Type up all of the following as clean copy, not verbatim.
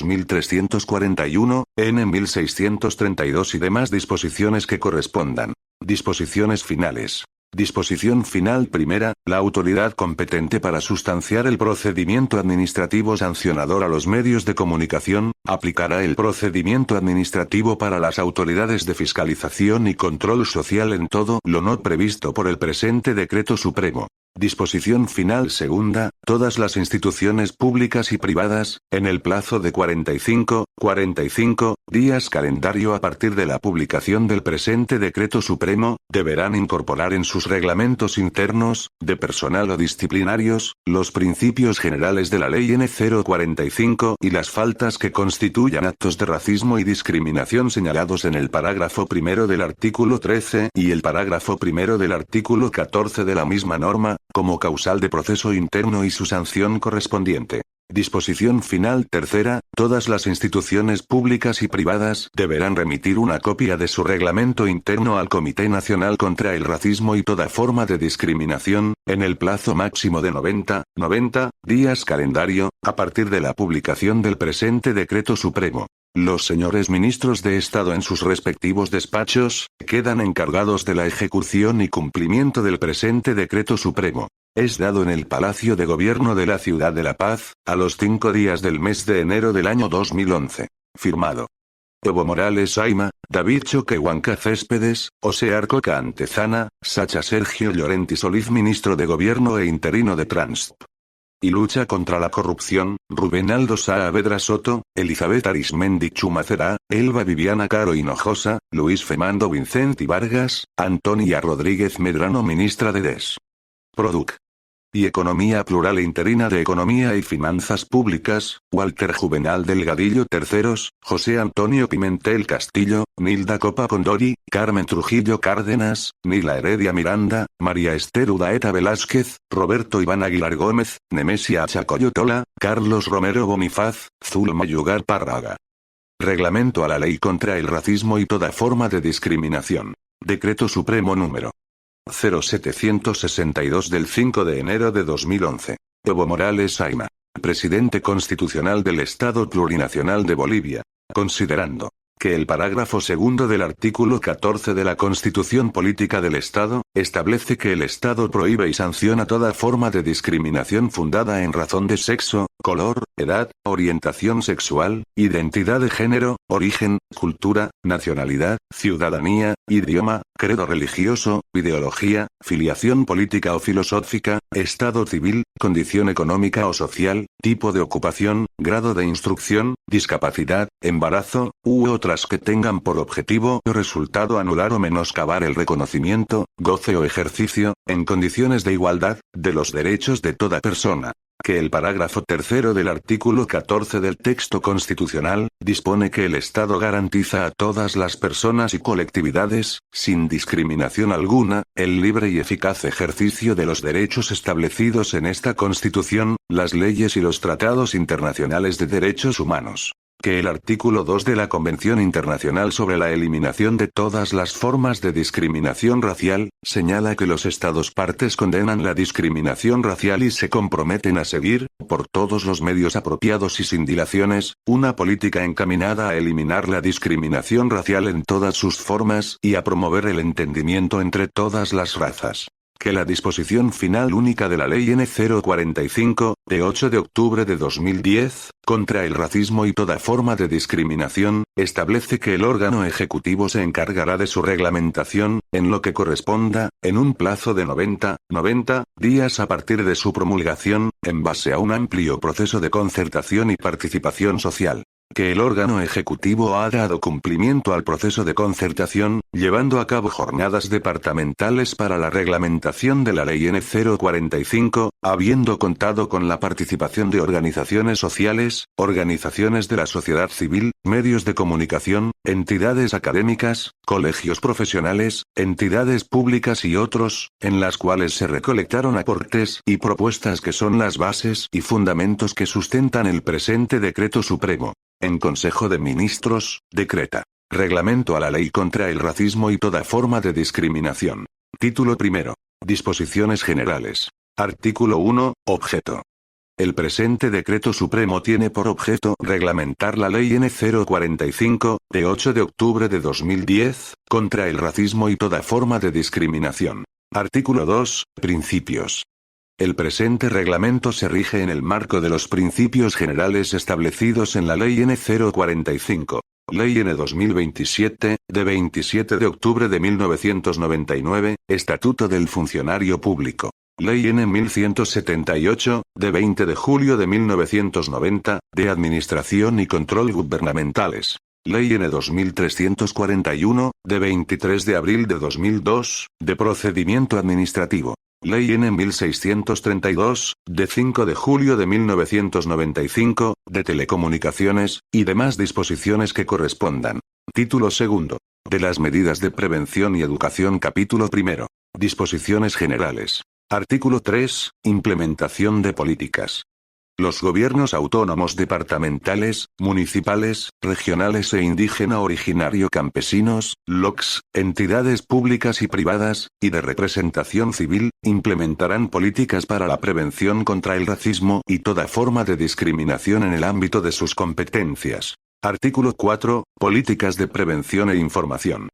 2341, N 1632 y demás disposiciones que correspondan. Disposiciones finales. Disposición final primera, la autoridad competente para sustanciar el procedimiento administrativo sancionador a los medios de comunicación, aplicará el procedimiento administrativo para las autoridades de fiscalización y control social en todo lo no previsto por el presente decreto supremo. Disposición final segunda, todas las instituciones públicas y privadas, en el plazo de 45 días calendario a partir de la publicación del presente decreto supremo, deberán incorporar en sus reglamentos internos, de personal o disciplinarios, los principios generales de la Ley N 045 y las faltas que constituyan actos de racismo y discriminación señalados en el parágrafo primero del artículo 13 y el parágrafo primero del artículo 14 de la misma norma, como causal de proceso interno y su sanción correspondiente. Disposición final tercera, todas las instituciones públicas y privadas deberán remitir una copia de su reglamento interno al Comité Nacional contra el Racismo y toda forma de discriminación, en el plazo máximo de 90 días calendario, a partir de la publicación del presente decreto supremo. Los señores ministros de Estado en sus respectivos despachos, quedan encargados de la ejecución y cumplimiento del presente decreto supremo. Es dado en el Palacio de Gobierno de la Ciudad de La Paz, a los 5 días del mes de enero del año 2011. Firmado. Evo Morales Ayma, David Choquehuanca Céspedes, Osear Coca Antezana, Sacha Sergio Llorenti Solís Ministro de Gobierno e interino de Transp. Y lucha contra la corrupción, Rubén Aldo Saavedra Soto, Elizabeth Arismendi Chumacera, Elba Viviana Caro Hinojosa, Luis Fernando Vicente Vargas, Antonia Rodríguez Medrano Ministra de Des. Produc. Y Economía Plural e Interina de Economía y Finanzas Públicas, Walter Juvenal Delgadillo III, José Antonio Pimentel Castillo, Nilda Copa Condori, Carmen Trujillo Cárdenas, Nila Heredia Miranda, María Esther Udaeta Velázquez, Roberto Iván Aguilar Gómez, Nemesia Chacoyotola, Carlos Romero Bonifaz, Zulma Yugar Párraga. Reglamento a la Ley contra el Racismo y toda forma de discriminación. Decreto Supremo número 0762 del 5 de enero de 2011. Evo Morales Ayma. Presidente Constitucional del Estado Plurinacional de Bolivia. Considerando que el parágrafo segundo del artículo 14 de la Constitución Política del Estado, establece que el Estado prohíbe y sanciona toda forma de discriminación fundada en razón de sexo, color, edad, orientación sexual, identidad de género, origen, cultura, nacionalidad, ciudadanía, idioma, credo religioso, ideología, filiación política o filosófica, estado civil, condición económica o social, tipo de ocupación, grado de instrucción, discapacidad, embarazo, u otras que tengan por objetivo o resultado anular o menoscabar el reconocimiento, goce o ejercicio, en condiciones de igualdad, de los derechos de toda persona. Que el parágrafo tercero del artículo 14 del texto constitucional, dispone que el Estado garantiza a todas las personas y colectividades, sin discriminación alguna, el libre y eficaz ejercicio de los derechos establecidos en esta Constitución, las leyes y los tratados internacionales de derechos humanos. Que el artículo 2 de la Convención Internacional sobre la Eliminación de todas las formas de discriminación racial, señala que los Estados partes condenan la discriminación racial y se comprometen a seguir, por todos los medios apropiados y sin dilaciones, una política encaminada a eliminar la discriminación racial en todas sus formas y a promover el entendimiento entre todas las razas. Que la disposición final única de la Ley N 045, de 8 de octubre de 2010, contra el racismo y toda forma de discriminación, establece que el órgano ejecutivo se encargará de su reglamentación, en lo que corresponda, en un plazo de 90 días a partir de su promulgación, en base a un amplio proceso de concertación y participación social. Que el órgano ejecutivo ha dado cumplimiento al proceso de concertación, llevando a cabo jornadas departamentales para la reglamentación de la Ley N 045, habiendo contado con la participación de organizaciones sociales, organizaciones de la sociedad civil, medios de comunicación, entidades académicas, colegios profesionales, entidades públicas y otros, en las cuales se recolectaron aportes y propuestas que son las bases y fundamentos que sustentan el presente decreto supremo. En Consejo de Ministros, decreta. Reglamento a la Ley contra el Racismo y toda forma de discriminación. Título primero. Disposiciones generales. Artículo 1. Objeto. El presente Decreto Supremo tiene por objeto reglamentar la Ley N. 045, de 8 de octubre de 2010, contra el racismo y toda forma de discriminación. Artículo 2. Principios. El presente reglamento se rige en el marco de los principios generales establecidos en la Ley N. 045. Ley N. 2027, de 27 de octubre de 1999, Estatuto del Funcionario Público. Ley N. 1178, de 20 de julio de 1990, de Administración y Control Gubernamentales. Ley N. 2341, de 23 de abril de 2002, de Procedimiento Administrativo. Ley N. 1632, de 5 de julio de 1995, de Telecomunicaciones, y demás disposiciones que correspondan. Título segundo. De las medidas de prevención y educación. Capítulo primero. Disposiciones generales. Artículo 3. Implementación de políticas. Los gobiernos autónomos departamentales, municipales, regionales e indígena originario campesinos, LOCs, entidades públicas y privadas, y de representación civil, implementarán políticas para la prevención contra el racismo y toda forma de discriminación en el ámbito de sus competencias. Artículo 4. Políticas de prevención e información.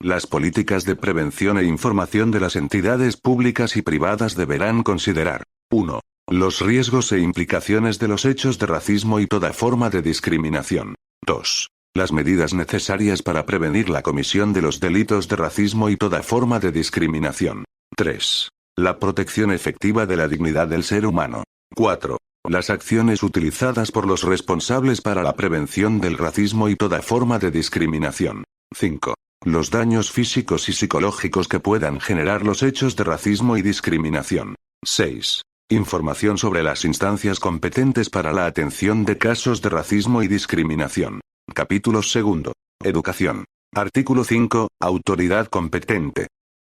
Las políticas de prevención e información de las entidades públicas y privadas deberán considerar: 1. Los riesgos e implicaciones de los hechos de racismo y toda forma de discriminación. 2. Las medidas necesarias para prevenir la comisión de los delitos de racismo y toda forma de discriminación. 3. La protección efectiva de la dignidad del ser humano. 4. Las acciones utilizadas por los responsables para la prevención del racismo y toda forma de discriminación. 5. Los daños físicos y psicológicos que puedan generar los hechos de racismo y discriminación. 6. Información sobre las instancias competentes para la atención de casos de racismo y discriminación. Capítulo segundo. Educación. Artículo 5. Autoridad competente.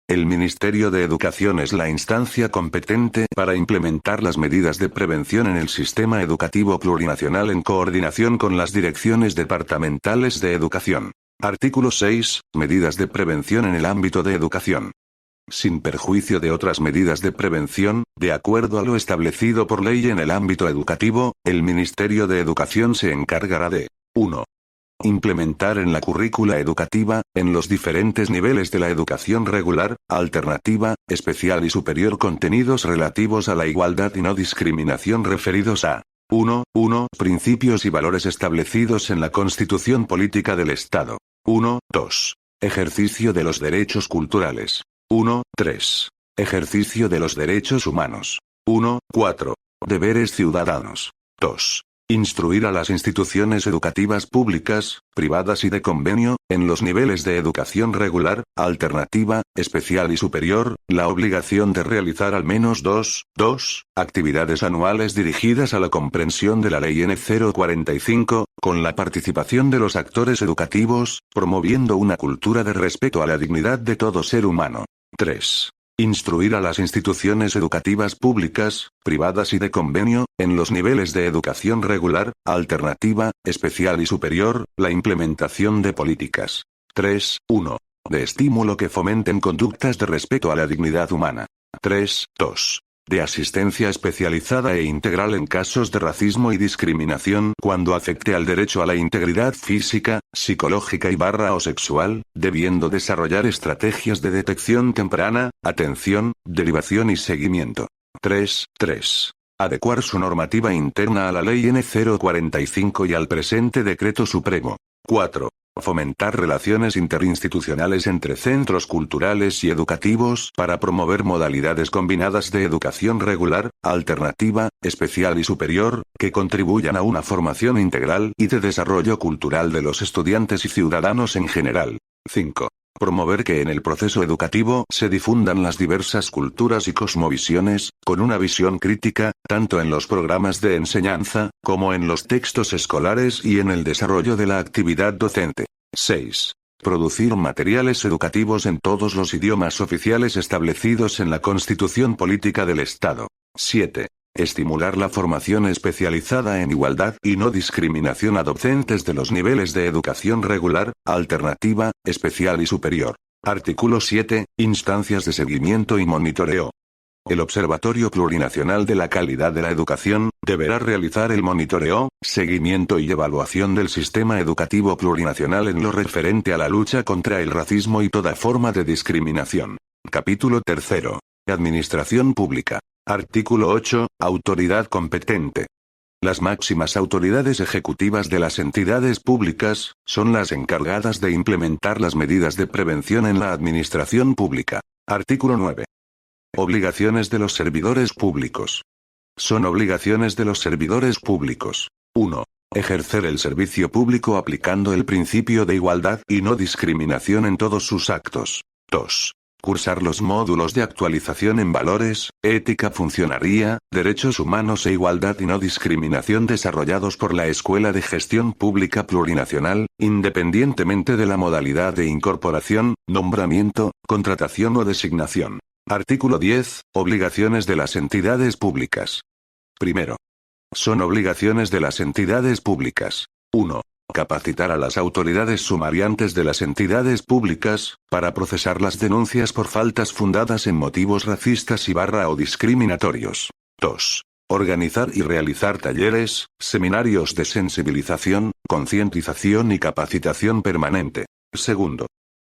El Ministerio de Educación es la instancia competente para implementar las medidas de prevención en el sistema educativo plurinacional en coordinación con las direcciones departamentales de educación. Artículo 6. Medidas de prevención en el ámbito de educación. Sin perjuicio de otras medidas de prevención, de acuerdo a lo establecido por ley en el ámbito educativo, el Ministerio de Educación se encargará de: 1. Implementar en la currícula educativa, en los diferentes niveles de la educación regular, alternativa, especial y superior, contenidos relativos a la igualdad y no discriminación referidos a: 1. Principios y valores establecidos en la Constitución Política del Estado. 2. Ejercicio de los derechos culturales. 3. Ejercicio de los derechos humanos. 4. Deberes ciudadanos. 2. Instruir a las instituciones educativas públicas, privadas y de convenio, en los niveles de educación regular, alternativa, especial y superior, la obligación de realizar al menos dos actividades anuales dirigidas a la comprensión de la Ley N. 045, con la participación de los actores educativos, promoviendo una cultura de respeto a la dignidad de todo ser humano. 3. Instruir a las instituciones educativas públicas, privadas y de convenio, en los niveles de educación regular, alternativa, especial y superior, la implementación de políticas. 1. De estímulo que fomenten conductas de respeto a la dignidad humana. 2. De asistencia especializada e integral en casos de racismo y discriminación cuando afecte al derecho a la integridad física, psicológica o sexual, debiendo desarrollar estrategias de detección temprana, atención, derivación y seguimiento. 3. Adecuar su normativa interna a la Ley N. 045 y al presente Decreto Supremo. 4. Fomentar relaciones interinstitucionales entre centros culturales y educativos para promover modalidades combinadas de educación regular, alternativa, especial y superior, que contribuyan a una formación integral y de desarrollo cultural de los estudiantes y ciudadanos en general. 5. Promover que en el proceso educativo se difundan las diversas culturas y cosmovisiones, con una visión crítica, tanto en los programas de enseñanza, como en los textos escolares y en el desarrollo de la actividad docente. 6. Producir materiales educativos en todos los idiomas oficiales establecidos en la Constitución Política del Estado. 7. Estimular la formación especializada en igualdad y no discriminación a docentes de los niveles de educación regular, alternativa, especial y superior. Artículo 7. Instancias de seguimiento y monitoreo. El Observatorio Plurinacional de la Calidad de la Educación deberá realizar el monitoreo, seguimiento y evaluación del sistema educativo plurinacional en lo referente a la lucha contra el racismo y toda forma de discriminación. Capítulo 3. Administración Pública. Artículo 8. Autoridad competente. Las máximas autoridades ejecutivas de las entidades públicas son las encargadas de implementar las medidas de prevención en la administración pública. Artículo 9. Obligaciones de los servidores públicos. Son obligaciones de los servidores públicos. 1. Ejercer el servicio público aplicando el principio de igualdad y no discriminación en todos sus actos. 2. Cursar los módulos de actualización en valores, ética, funcionaría, derechos humanos e igualdad y no discriminación desarrollados por la Escuela de Gestión Pública Plurinacional, independientemente de la modalidad de incorporación, nombramiento, contratación o designación. Artículo 10. Obligaciones de las entidades públicas. Primero. Son obligaciones de las entidades públicas. 1. Capacitar a las autoridades sumariantes de las entidades públicas, para procesar las denuncias por faltas fundadas en motivos racistas o discriminatorios. 2. Organizar y realizar talleres, seminarios de sensibilización, concientización y capacitación permanente. Segundo.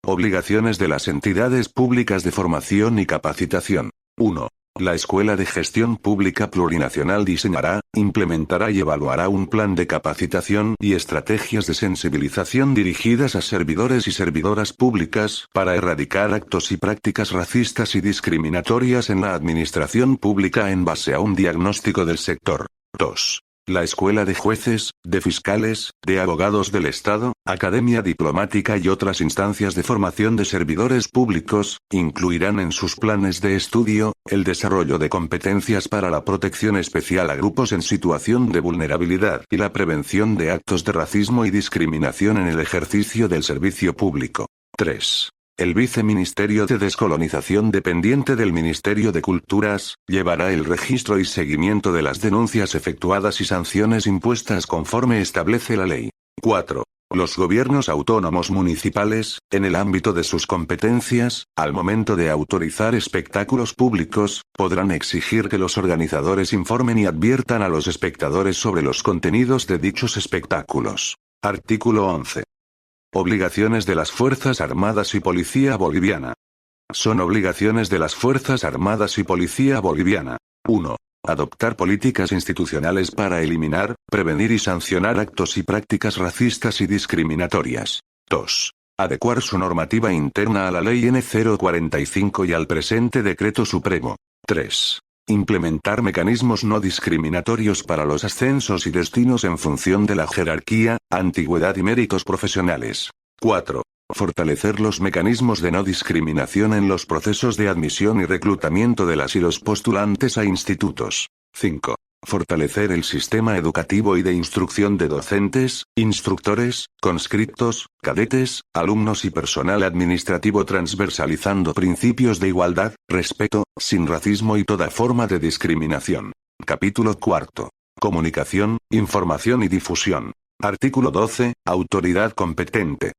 Obligaciones de las entidades públicas de formación y capacitación. 1. La Escuela de Gestión Pública Plurinacional diseñará, implementará y evaluará un plan de capacitación y estrategias de sensibilización dirigidas a servidores y servidoras públicas para erradicar actos y prácticas racistas y discriminatorias en la administración pública en base a un diagnóstico del sector. 2. La Escuela de Jueces, de Fiscales, de Abogados del Estado, Academia Diplomática y otras instancias de formación de servidores públicos, incluirán en sus planes de estudio, el desarrollo de competencias para la protección especial a grupos en situación de vulnerabilidad y la prevención de actos de racismo y discriminación en el ejercicio del servicio público. 3. El Viceministerio de Descolonización dependiente del Ministerio de Culturas, llevará el registro y seguimiento de las denuncias efectuadas y sanciones impuestas conforme establece la ley. 4. Los gobiernos autónomos municipales, en el ámbito de sus competencias, al momento de autorizar espectáculos públicos, podrán exigir que los organizadores informen y adviertan a los espectadores sobre los contenidos de dichos espectáculos. Artículo 11. Obligaciones de las Fuerzas Armadas y Policía Boliviana. Son obligaciones de las Fuerzas Armadas y Policía Boliviana. 1. Adoptar políticas institucionales para eliminar, prevenir y sancionar actos y prácticas racistas y discriminatorias. 2. Adecuar su normativa interna a la Ley N. 045 y al presente Decreto Supremo. 3. Implementar mecanismos no discriminatorios para los ascensos y destinos en función de la jerarquía, antigüedad y méritos profesionales. 4. Fortalecer los mecanismos de no discriminación en los procesos de admisión y reclutamiento de las y los postulantes a institutos. 5. Fortalecer el sistema educativo y de instrucción de docentes, instructores, conscriptos, cadetes, alumnos y personal administrativo transversalizando principios de igualdad, respeto, sin racismo y toda forma de discriminación. Capítulo 4. Comunicación, información y difusión. Artículo 12. Autoridad competente.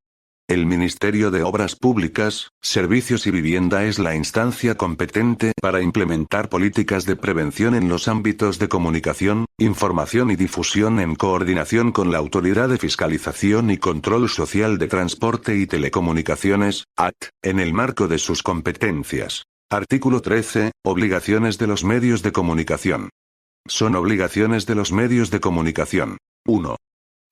El Ministerio de Obras Públicas, Servicios y Vivienda es la instancia competente para implementar políticas de prevención en los ámbitos de comunicación, información y difusión en coordinación con la Autoridad de Fiscalización y Control Social de Transporte y Telecomunicaciones, AT, en el marco de sus competencias. Artículo 13. Obligaciones de los medios de comunicación. Son obligaciones de los medios de comunicación. 1.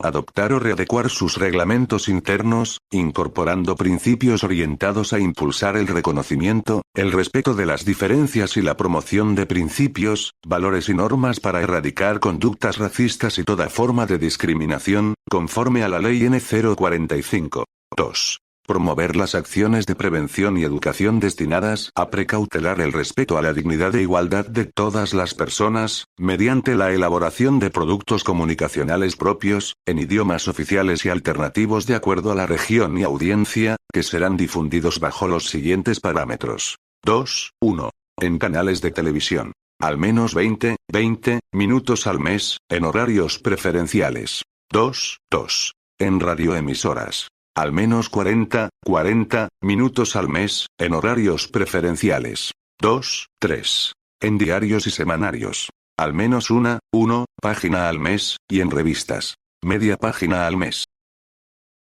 Adoptar o readecuar sus reglamentos internos, incorporando principios orientados a impulsar el reconocimiento, el respeto de las diferencias y la promoción de principios, valores y normas para erradicar conductas racistas y toda forma de discriminación, conforme a la Ley N. 045. 2. Promover las acciones de prevención y educación destinadas a precautelar el respeto a la dignidad e igualdad de todas las personas, mediante la elaboración de productos comunicacionales propios, en idiomas oficiales y alternativos de acuerdo a la región y audiencia, que serán difundidos bajo los siguientes parámetros. 2. 1. En canales de televisión. Al menos 20 minutos al mes, en horarios preferenciales. 2. En radioemisoras. Al menos 40 minutos al mes, en horarios preferenciales. 2. En diarios y semanarios. Al menos página al mes, y en revistas. Media página al mes.